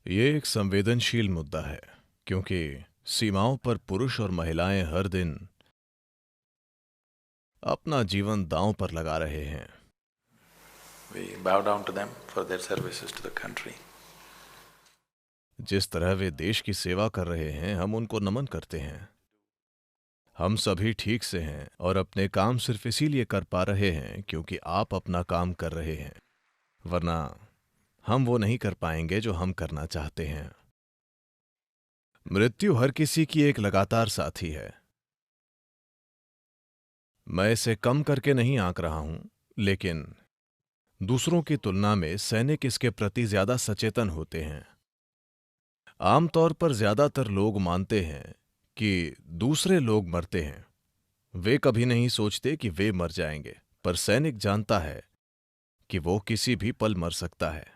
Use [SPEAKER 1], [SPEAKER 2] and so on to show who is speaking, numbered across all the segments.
[SPEAKER 1] ये एक संवेदनशील मुद्दा है क्योंकि सीमाओं पर पुरुष और महिलाएं हर दिन अपना जीवन दांव पर लगा रहे हैं।
[SPEAKER 2] We bow down to them for their services to the country.
[SPEAKER 1] जिस तरह वे देश की सेवा कर रहे हैं, हम उनको नमन करते हैं। हम सभी ठीक से हैं और अपने काम सिर्फ इसीलिए कर पा रहे हैं क्योंकि आप अपना काम कर रहे हैं, वरना हम वो नहीं कर पाएंगे जो हम करना चाहते हैं। मृत्यु हर किसी की एक लगातार साथी है। मैं इसे कम करके नहीं आंक रहा हूं, लेकिन दूसरों की तुलना में सैनिक इसके प्रति ज्यादा सचेतन होते हैं। आमतौर पर ज्यादातर लोग मानते हैं कि दूसरे लोग मरते हैं। वे कभी नहीं सोचते कि वे मर जाएंगे, पर सैनिक जानता है कि वो किसी भी पल मर सकता है।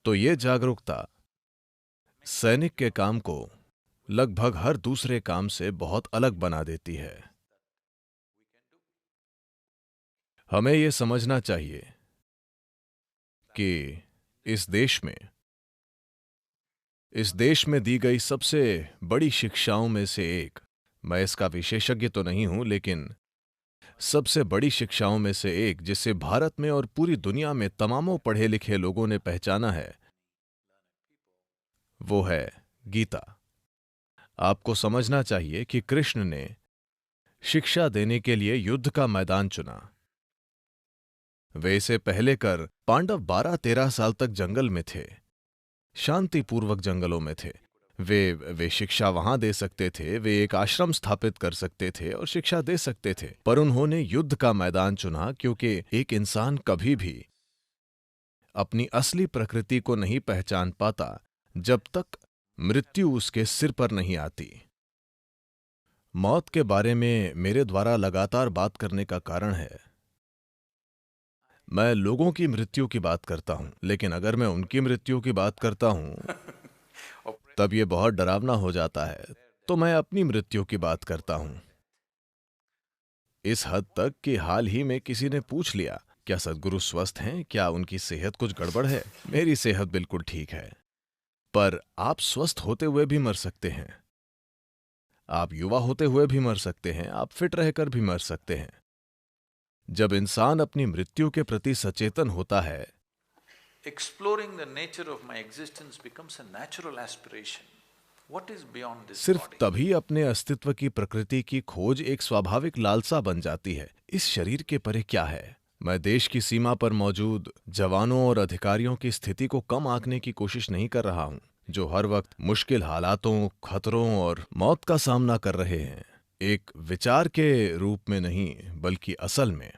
[SPEAKER 1] तो ये जागरूकता सैनिक के काम को लगभग हर दूसरे काम से बहुत अलग बना देती है। हमें ये समझना चाहिए कि इस देश में दी गई सबसे बड़ी शिक्षाओं में से एक, मैं इसका विशेषज्ञ तो नहीं हूं, लेकिन सबसे बड़ी शिक्षाओं में से एक जिसे भारत में और पूरी दुनिया में तमामों पढ़े लिखे लोगों ने पहचाना है, वो है गीता। आपको समझना चाहिए कि कृष्ण ने शिक्षा देने के लिए युद्ध का मैदान चुना। वे इसे पहले कर पांडव 12-13 साल तक जंगल में थे, शांतिपूर्वक जंगलों में थे। वे शिक्षा वहां दे सकते थे, वे एक आश्रम स्थापित कर सकते थे और शिक्षा दे सकते थे, पर उन्होंने युद्ध का मैदान चुना क्योंकि एक इंसान कभी भी अपनी असली प्रकृति को नहीं पहचान पाता जब तक मृत्यु उसके सिर पर नहीं आती। मौत के बारे में मेरे द्वारा लगातार बात करने का कारण है, मैं लोगों की मृत्यु की बात करता हूं, लेकिन अगर मैं उनकी मृत्यु की बात करता हूं तब यह बहुत डरावना हो जाता है, तो मैं अपनी मृत्यु की बात करता हूं। इस हद तक कि हाल ही में किसी ने पूछ लिया, क्या सद्गुरु स्वस्थ हैं, क्या उनकी सेहत कुछ गड़बड़ है? मेरी सेहत बिल्कुल ठीक है, पर आप स्वस्थ होते हुए भी मर सकते हैं, आप युवा होते हुए भी मर सकते हैं, आप फिट रहकर भी मर सकते हैं। जब इंसान अपनी मृत्यु के प्रति सचेतन होता है,
[SPEAKER 2] Exploring the nature of my existence becomes a natural aspiration. What is beyond this
[SPEAKER 1] सिर्फ
[SPEAKER 2] body?
[SPEAKER 1] तभी अपने अस्तित्व की प्रकृति की खोज एक स्वाभाविक लालसा बन जाती है। इस शरीर के परे क्या है? मैं देश की सीमा पर मौजूद जवानों और अधिकारियों की स्थिति को कम आंकने की कोशिश नहीं कर रहा हूं, जो हर वक्त मुश्किल हालातों, खतरों और मौत का सामना कर रहे हैं, एक विचार के रूप में नहीं बल्कि असल में।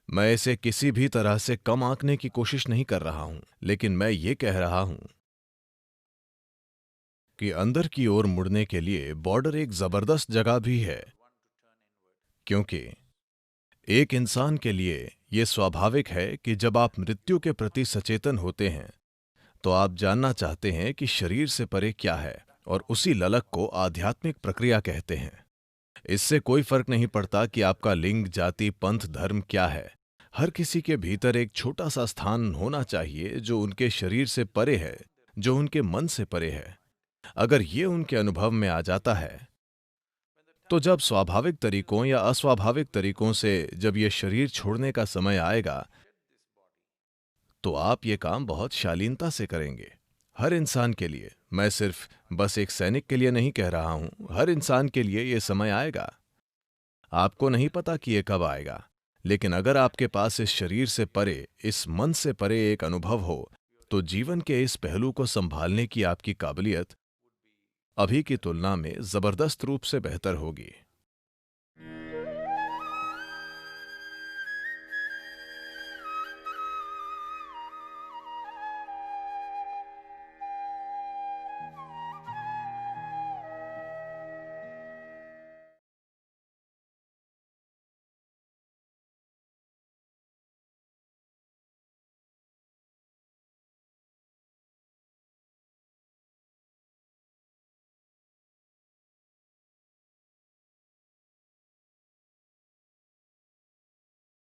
[SPEAKER 1] मैं इसे किसी भी तरह से कम आंकने की कोशिश नहीं कर रहा हूं, लेकिन मैं ये कह रहा हूं कि अंदर की ओर मुड़ने के लिए बॉर्डर एक जबरदस्त जगह भी है, क्योंकि एक इंसान के लिए यह स्वाभाविक है कि जब आप मृत्यु के प्रति सचेतन होते हैं तो आप जानना चाहते हैं कि शरीर से परे क्या है, और उसी ललक को आध्यात्मिक प्रक्रिया कहते हैं। इससे कोई फर्क नहीं पड़ता कि आपका लिंग, जाति, पंथ, धर्म क्या है। हर किसी के भीतर एक छोटा सा स्थान होना चाहिए जो उनके शरीर से परे है, जो उनके मन से परे है। अगर ये उनके अनुभव में आ जाता है, तो जब स्वाभाविक तरीकों या अस्वाभाविक तरीकों से जब ये शरीर छोड़ने का समय आएगा, तो आप ये काम बहुत शालीनता से करेंगे। हर इंसान के लिए, मैं सिर्फ बस एक सैनिक के लिए नहीं कह रहा हूं, हर इंसान के लिए ये समय आएगा। आपको नहीं पता कि ये कब आएगा, लेकिन अगर आपके पास इस शरीर से परे, इस मन से परे एक अनुभव हो, तो जीवन के इस पहलू को संभालने की आपकी काबिलियत अभी की तुलना में जबरदस्त रूप से बेहतर होगी।